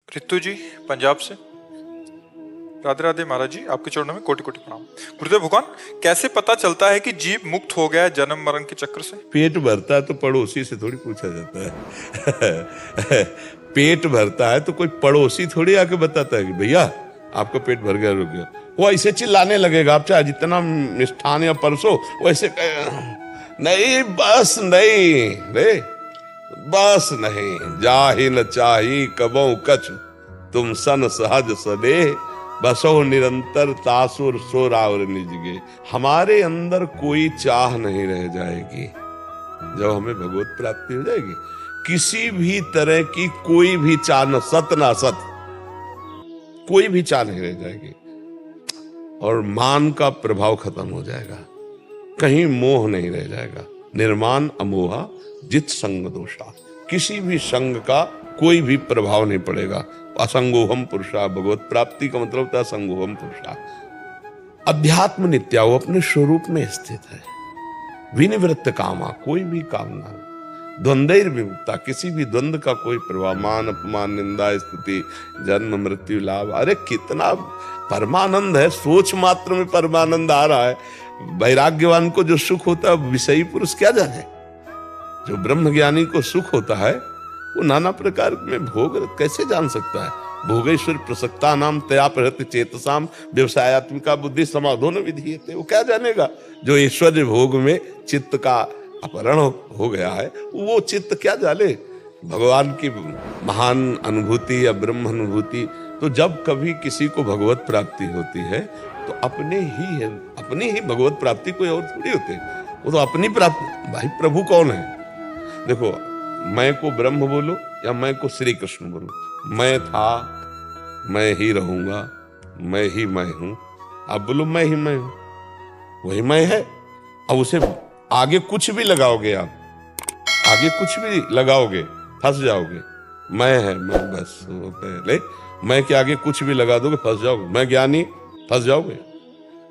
रितु जी पंजाब से। राधे राधे महाराज जी, आपके चरणों में कोटि कोटि प्रणाम। गुरुदेव भगवान, कैसे पता चलता है कि जीव मुक्त हो गया है जन्म मरण के चक्र से? पेट भरता है तो पड़ोसी से थोड़ी पूछा जाता है। पेट भरता है तो कोई पड़ोसी थोड़ी आके बताता है कि भैया आपका पेट भर गया, रुक गया। वो ऐसे चिल्लाने लगेगा, आप चाहे जितना मिष्ठान या परसो वैसे नहीं, बस नहीं रे, बस नहीं, जाहि न चाही कबो कछु, तुम सन सहज सदे, बसो निरंतर तासुर सो रावर निजगे। हमारे अंदर कोई चाह नहीं रह जाएगी जब हमें भगवत प्राप्ति हो जाएगी। किसी भी तरह की कोई भी चाह, न सत न असत, कोई भी चाह नहीं रह जाएगी। और मान का प्रभाव खत्म हो जाएगा, कहीं मोह नहीं रह जाएगा। निर्माण अमोहा जित संग दोषा, किसी भी संग का कोई भी प्रभाव नहीं पड़ेगा। असंगोहम पुरुषा, भगवत प्राप्ति का मतलब था असंगोहम पुरुषा। अध्यात्म नित्या, वो अपने स्वरूप में स्थित है। विनिवृत्त कामा, कोई भी कामना, द्वंद्वैर विमुक्ता, किसी भी द्वंद्व का कोई प्रभाव, मान अपमान निंदा स्तुति जन्म मृत्यु लाभ, अरे कितना परमानंद है, सोच मात्र में परमानंद आ रहा है। वैराग्यवान को जो सुख होता है विषयी पुरुष क्या जाने। जो ब्रह्म ज्ञानी को सुख होता है वो नाना प्रकार में भोग कैसे जान सकता है। भोगेश्वर प्रसक्ता नाम तया प्रहृत चेतसाम व्यवसायत्मिका बुद्धि समाधोन विधीयते, वो क्या जानेगा। जो ऐश्वर्य भोग में चित्त का अपहरण हो गया है वो चित्त क्या जाने भगवान की महान अनुभूति या ब्रह्म अनुभूति। तो जब कभी किसी को भगवत प्राप्ति होती है तो अपने ही है, अपनी ही भगवत प्राप्ति, कोई और थोड़ी होते, वो तो अपनी प्राप्ति। भाई प्रभु कौन है? देखो, मैं को ब्रह्म बोलो या मैं को श्री कृष्ण बोलो, मैं था, मैं ही रहूंगा, मैं ही मैं हूं। आप बोलो मैं ही मैं हूं, वही मैं है। अब उसे आगे कुछ भी लगाओगे, आप आगे कुछ भी लगाओगे फंस जाओगे। मैं है, मैं बस वो पहले मैं के आगे कुछ भी लगा दोगे फंस जाओगे। मैं ज्ञानी फंस जाओगे,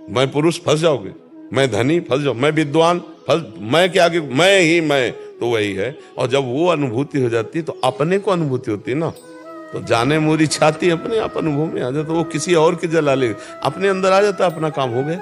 मैं पुरुष फंस जाओगे, मैं धनी फंस जाओ, मैं विद्वान फंस, मैं के आगे मैं ही मैं, तो वही है। और जब वो अनुभूति हो जाती है तो अपने को अनुभूति होती है ना, तो जाने मोरी छाती अपने आप अनुभव में आ जाता। वो किसी और के जला ले, अपने अंदर आ जाता, अपना काम हो गया,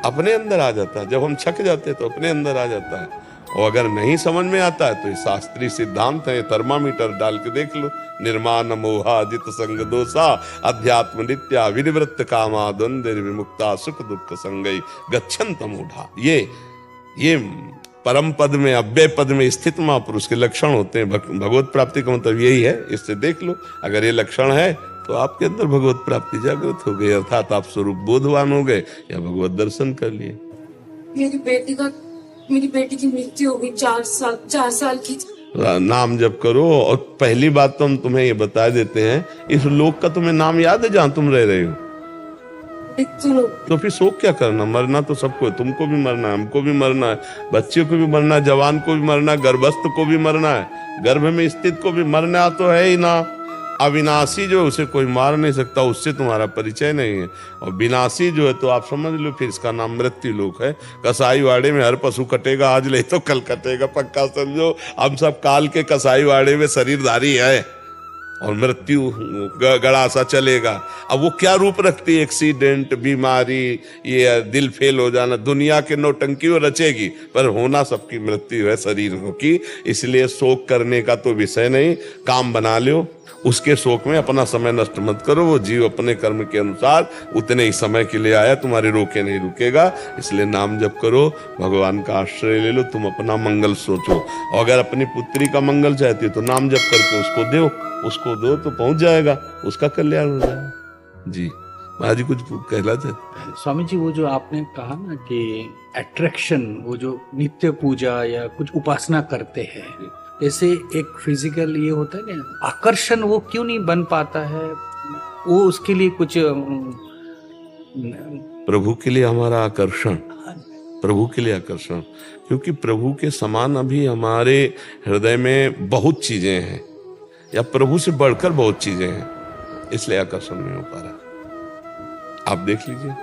अपने अंदर आ जाता है। जब हम छक जाते हैं तो अपने अंदर आ जाता है। और अगर नहीं समझ में आता है तो ये शास्त्रीय सिद्धांत है, थर्मामीटर डाल के देख लो। निर्माण मोहा जित संग दोषा, अध्यात्म नित्या विनिवृत्त कामा, द्वंद्व विमुक्ता, सुख दुख संगई गच्छन्त मूढ़ा। ये परम पद में, अव्यय पद में स्थित महापुरुष के लक्षण होते हैं। भगवत प्राप्ति का मतलब यही है, इससे देख लो। अगर ये लक्षण है तो आपके अंदर भगवत प्राप्ति जागृत हो गई, अर्थात आप स्वरूप बोधवान हो गए या भगवत दर्शन कर लिए। मेरी बेटी की मृत्यु हो गई 4 साल की। नाम जप करो। और पहली बात तो हम तुम्हें ये बता देते हैं, इस लोक का तुम्हें नाम याद है जहां तुम रह रहे हो? तो फिर शोक क्या करना, मरना तो सबको है। तुमको भी मरना है, हमको भी मरना है, बच्चे को भी मरना है, जवान को भी मरना है, गर्भस्थ को भी मरना है, गर्भ में स्थित को भी मरना तो है ही ना। अविनाशी जो उसे कोई मार नहीं सकता, उससे तुम्हारा परिचय नहीं है। और विनाशी जो है तो आप समझ लो फिर इसका नाम मृत्यु लोक है। कसाई वाड़े में हर पशु कटेगा, आज ले तो कल कटेगा, पक्का समझो। हम सब काल के कसाई वाड़े में शरीरधारी है और मृत्यु गड़ा सा चलेगा। अब वो क्या रूप रखती है? एक्सीडेंट, बीमारी, ये दिल फेल हो जाना, दुनिया के नौटंकी वो रचेगी, पर होना सबकी मृत्यु है शरीर की। इसलिए शोक करने का तो विषय नहीं, काम बना लो। उसके शोक में अपना समय नष्ट मत करो। वो जीव अपने कर्म के अनुसार उतने ही समय के लिए आया, तुम्हारे रोके नहीं रुकेगा। इसलिए नाम जप करो, भगवान का आश्रय ले लो, तुम अपना मंगल सोचो। और अगर अपनी पुत्री का मंगल चाहती हो तो नाम जप करके उसको दो तो पहुंच जाएगा, उसका कल्याण हो जाएगा। जी महाराज जी कुछ कहला थे? स्वामी जी, वो जो आपने कहा ना कि अट्रैक्शन, वो जो नित्य पूजा या कुछ उपासना करते हैं, जैसे एक फिजिकल ये होता है ना आकर्षण, वो क्यों नहीं बन पाता है? वो उसके लिए कुछ प्रभु के लिए हमारा आकर्षण, प्रभु के लिए आकर्षण, क्योंकि प्रभु के समान अभी हमारे हृदय में बहुत चीजें हैं, या प्रभु से बढ़कर बहुत चीजें हैं, इसलिए आकर्षण नहीं हो पा रहा। आप देख लीजिए,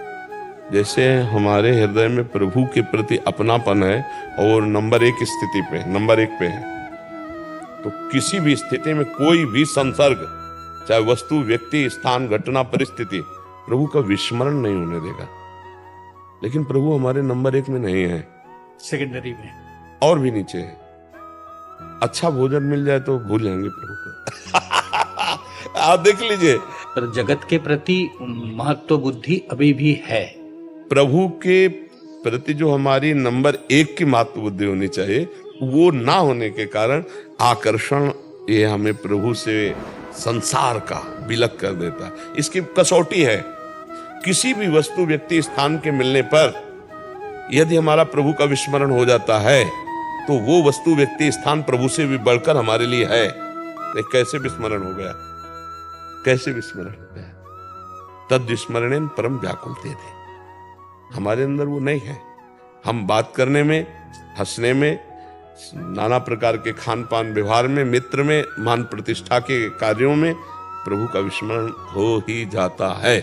जैसे हमारे हृदय में प्रभु के प्रति अपनापन है और नंबर 1 स्थिति पे, नंबर 1 पे है, तो किसी भी स्थिति में कोई भी संसर्ग चाहे वस्तु, व्यक्ति, स्थान, घटना, परिस्थिति, प्रभु का विस्मरण नहीं होने देगा। लेकिन प्रभु हमारे नंबर 1 में नहीं है, सेकेंडरी में और भी नीचे है। अच्छा भोजन मिल जाए तो भूल जाएंगे प्रभु को। आप देख लीजिए, पर जगत के प्रति महत्व बुद्धि अभी भी है। प्रभु के प्रति जो हमारी नंबर 1 की महत्व बुद्धि होनी चाहिए, वो ना होने के कारण आकर्षण ये हमें प्रभु से संसार का विलग कर देता है। इसकी कसौटी है, किसी भी वस्तु, व्यक्ति, स्थान के मिलने पर यदि हमारा प्रभु का विस्मरण हो जाता है तो वो वस्तु, व्यक्ति, स्थान प्रभु से भी बढ़कर हमारे लिए है। कैसे विस्मरण हो गया, कैसे विस्मरण हो गया? तद विस्मरणेन परम व्याकुलते थे। हमारे अंदर वो नहीं है। हम बात करने में, हंसने में, नाना प्रकार के खान पान व्यवहार में, मित्र में, मान प्रतिष्ठा के कार्यों में प्रभु का विस्मरण हो ही जाता है।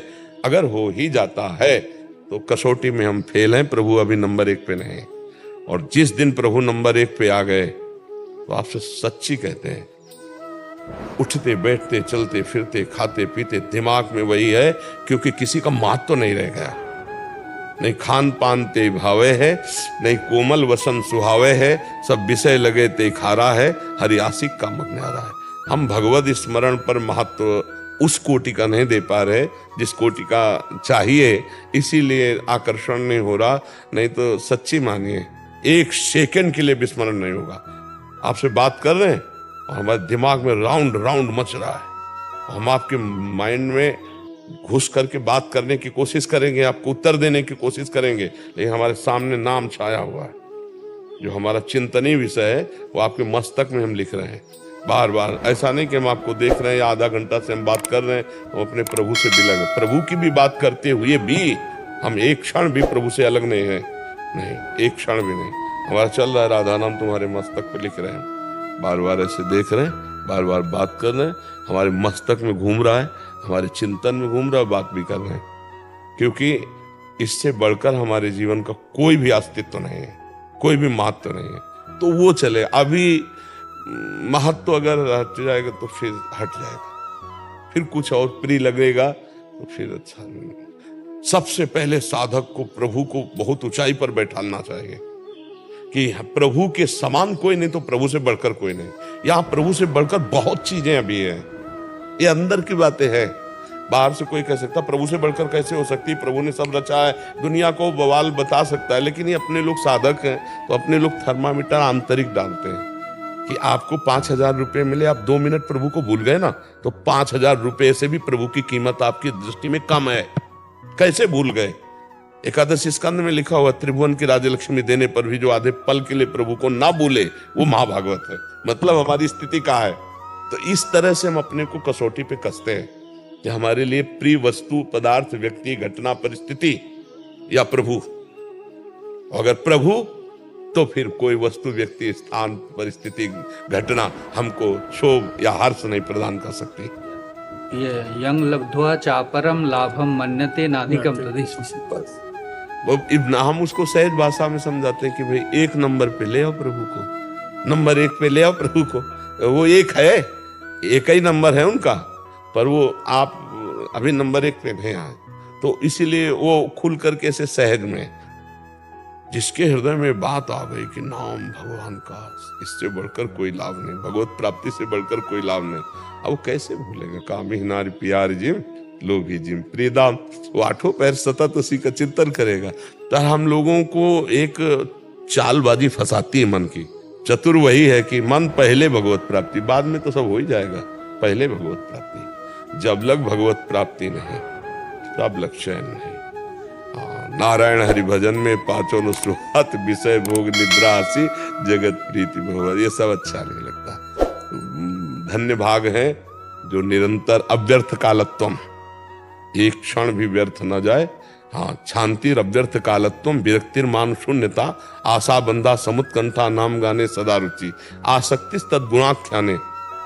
अगर हो ही जाता है तो कसौटी में हम फेल हैं, प्रभु अभी नंबर 1 पे नहीं। और जिस दिन प्रभु नंबर 1 पे आ गए तो आपसे सच्ची कहते हैं, उठते बैठते चलते फिरते खाते पीते दिमाग में वही है, क्योंकि किसी का मात तो नहीं रह गया। नहीं खान पान ते भावे है, नहीं कोमल वसन सुहावे है, सब विषय लगे ते खारा है, हरियासिक का मग्नारा है। हम भगवत स्मरण पर महत्व उस कोटि का नहीं दे पा रहे जिस कोटि का चाहिए, इसीलिए आकर्षण नहीं हो रहा। नहीं तो सच्ची मानिए, 1 सेकंड के लिए विस्मरण नहीं होगा। आपसे बात कर रहे हैं और हमारे दिमाग में राउंड राउंड मच रहा है, हम आपके माइंड में घुस करके बात करने की कोशिश करेंगे, आपको उत्तर देने की कोशिश करेंगे, लेकिन हमारे सामने नाम छाया हुआ है। जो हमारा चिंतनीय विषय है वो आपके मस्तक में हम लिख रहे हैं बार बार। ऐसा नहीं कि हम आपको देख रहे हैं या आधा घंटा से हम बात कर रहे हैं, हम अपने प्रभु से भी लगे। प्रभु की भी बात करते हुए भी हम एक क्षण भी प्रभु से अलग नहीं है, नहीं, एक क्षण भी नहीं। हमारा चल रहा है, राधा नाम तुम्हारे मस्तक पे लिख रहे हैं, बार बार ऐसे देख रहे हैं, बार बार बात कर रहे हैं, हमारे मस्तक में घूम रहा है, हमारे चिंतन में घूम रहा है, बात भी कर रहे हैं। क्योंकि इससे बढ़कर हमारे जीवन का कोई भी अस्तित्व नहीं है, कोई भी महत्व नहीं है। तो वो चले, अभी महत्व अगर हट जाएगा तो फिर हट जाएगा, फिर कुछ और प्रिय लगेगा तो फिर अच्छा नहीं। सबसे पहले साधक को प्रभु को बहुत ऊंचाई पर बैठाना चाहिए कि प्रभु के समान कोई नहीं तो प्रभु से बढ़कर कोई नहीं। यहाँ प्रभु से बढ़कर बहुत चीजें अभी हैं, ये अंदर की बातें हैं। बाहर से कोई कह सकता प्रभु से बढ़कर कैसे हो सकती, प्रभु ने सब रचा है, दुनिया को बवाल बता सकता है। लेकिन ये अपने लोग साधक हैं तो अपने लोग थर्मामीटर आंतरिक डालते हैं कि आपको 5,000 रुपए मिले, आप 2 मिनट प्रभु को भूल गए ना, तो 5,000 रुपए से भी प्रभु की कीमत आपकी दृष्टि में कम है। कैसे भूल गए? एकादश स्कंद में लिखा हुआ, त्रिभुवन की राजलक्ष्मी देने पर भी जो आधे पल के लिए प्रभु को ना भूले वो महाभागवत है। मतलब हमारी स्थिति क्या है। तो इस तरह से हम अपने को कसौटी पे कसते हैं कि हमारे लिए प्रिय वस्तु, पदार्थ, व्यक्ति, घटना, परिस्थिति या प्रभु। अगर प्रभु तो फिर कोई वस्तु, व्यक्ति, स्थान, परिस्थिति, घटना हमको क्षोभ या हर्ष नहीं प्रदान कर सकती। ये यंग लब्ध्वा चापरम लाभम मन्यते नाधिकम तदेश। हम उसको सहज भाषा में समझाते हैं कि भाई 1 नंबर पे ले आओ प्रभु को, नंबर 1 पे ले आओ प्रभु को। वो एक है, एक ही नंबर है उनका, पर वो आप अभी नंबर 1 पे नहीं आए। तो इसीलिए वो खुल करके ऐसे सहज में, जिसके हृदय में बात आ गई कि नाम भगवान का, इससे बढ़कर कोई लाभ नहीं, भगवत प्राप्ति से बढ़कर कोई लाभ नहीं। अब वो कैसे भूलेगा? कामी नारी प्यार जिम लोभी जिम प्रियदाम, वो 8 पैर सतत उसी का चिंतन करेगा। तो हम लोगों को एक चालबाजी फंसाती है मन की। चतुर वही है कि मन पहले भगवत प्राप्ति, बाद में तो सब हो ही जाएगा, पहले भगवत प्राप्ति। जब लग भगवत प्राप्ति नहीं तब लग चैन नहीं। नारायण हरि भजन में 5 शुरुआत, विषय भोग निद्रा आसी, जगत प्रीति भगवत, ये सब अच्छा नहीं लगता। धन्य भाग है जो निरंतर अव्यर्थ कालत्वम, एक क्षण भी व्यर्थ न जाए। हाँ, शांति अव्यर्थ कालत्वम, विरक्तिर मान शून्यता, आशा बंधा समुत्कंठा, नाम गाने सदा रुचि, आसक्तिस तद गुणाख्याने,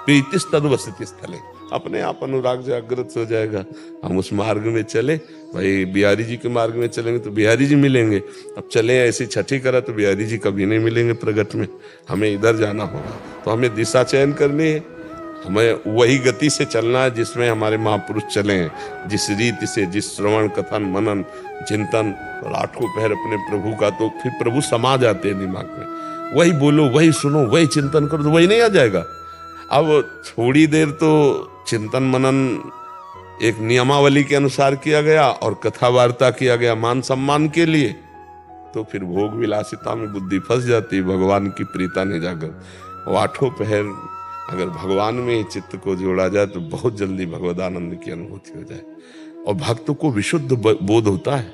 प्रीतिस तद वसति स्थले। अपने आप अनुराग जागृत हो जाएगा। हम उस मार्ग में चले, भाई बिहारी जी के मार्ग में चलेंगे तो बिहारी जी मिलेंगे। अब चले ऐसी छठी करा तो बिहारी जी कभी नहीं मिलेंगे प्रगट में, हमें इधर जाना होगा। तो हमें दिशा चयन करनी है, हमें वही गति से चलना है जिसमें हमारे महापुरुष चले हैं, जिस रीति से, जिस श्रवण कथन मनन चिंतन और आठों पहर अपने प्रभु का, तो फिर प्रभु समा जाते हैं दिमाग में। वही बोलो, वही सुनो, वही चिंतन करो, तो वही नहीं आ जाएगा। अब थोड़ी देर तो चिंतन मनन एक नियमावली के अनुसार किया गया और कथा वार्ता किया गया मान सम्मान के लिए, तो फिर भोग विलासिता में बुद्धि फंस जाती, भगवान की प्रीता नहीं जाकर। और आठों पहर अगर भगवान में ही चित्त को जोड़ा जाए तो बहुत जल्दी भगवदानंद की अनुभूति हो जाए और भक्त को विशुद्ध बोध होता है,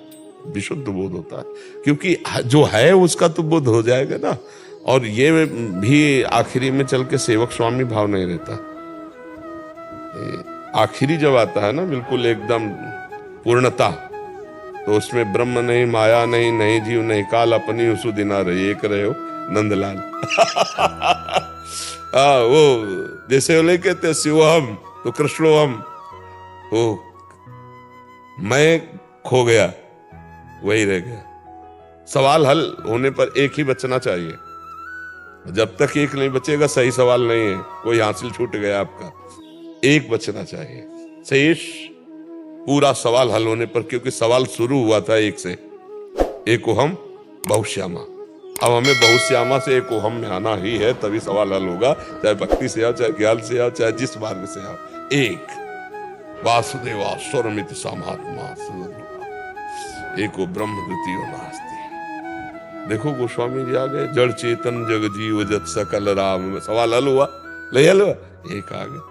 विशुद्ध बोध होता है, क्योंकि जो है उसका तो बोध हो जाएगा ना। और ये भी आखिरी में चल के सेवक स्वामी भाव नहीं रहता। आखिरी जब आता है ना बिल्कुल एकदम पूर्णता, तो उसमें ब्रह्म नहीं, माया नहीं, नहीं जीव नहीं काल, अपनी उसु दिना रहे, एक रहे हो नंदलाल। वो जैसे बोले कहते शिवोहम तो कृष्णोहम, वो मैं खो गया वही रह गया। सवाल हल होने पर एक ही बचना चाहिए, जब तक एक नहीं बचेगा सही सवाल नहीं है, कोई हासिल छूट गया आपका, एक बचना चाहिए शेष पूरा सवाल हल होने पर, क्योंकि सवाल शुरू हुआ था एक से, एको हम बहुश्यामा। अब हमें बहुश्यामा से एको हम में आना ही है, तभी सवाल हल होगा, चाहे भक्ति से आओ, चाहे ज्ञान से आओ, चाहे जिस मार्ग से आओ। एक वासुदेवा स्वरमित समात्मा एको ब्रह्म द्वितीयो नास्ति। देखो गोस्वामी जी आ गए, जड़ चेतन जग जीव जत सकल राम, सवाल हल हुआ, ले हल हुआ, एक आ गया।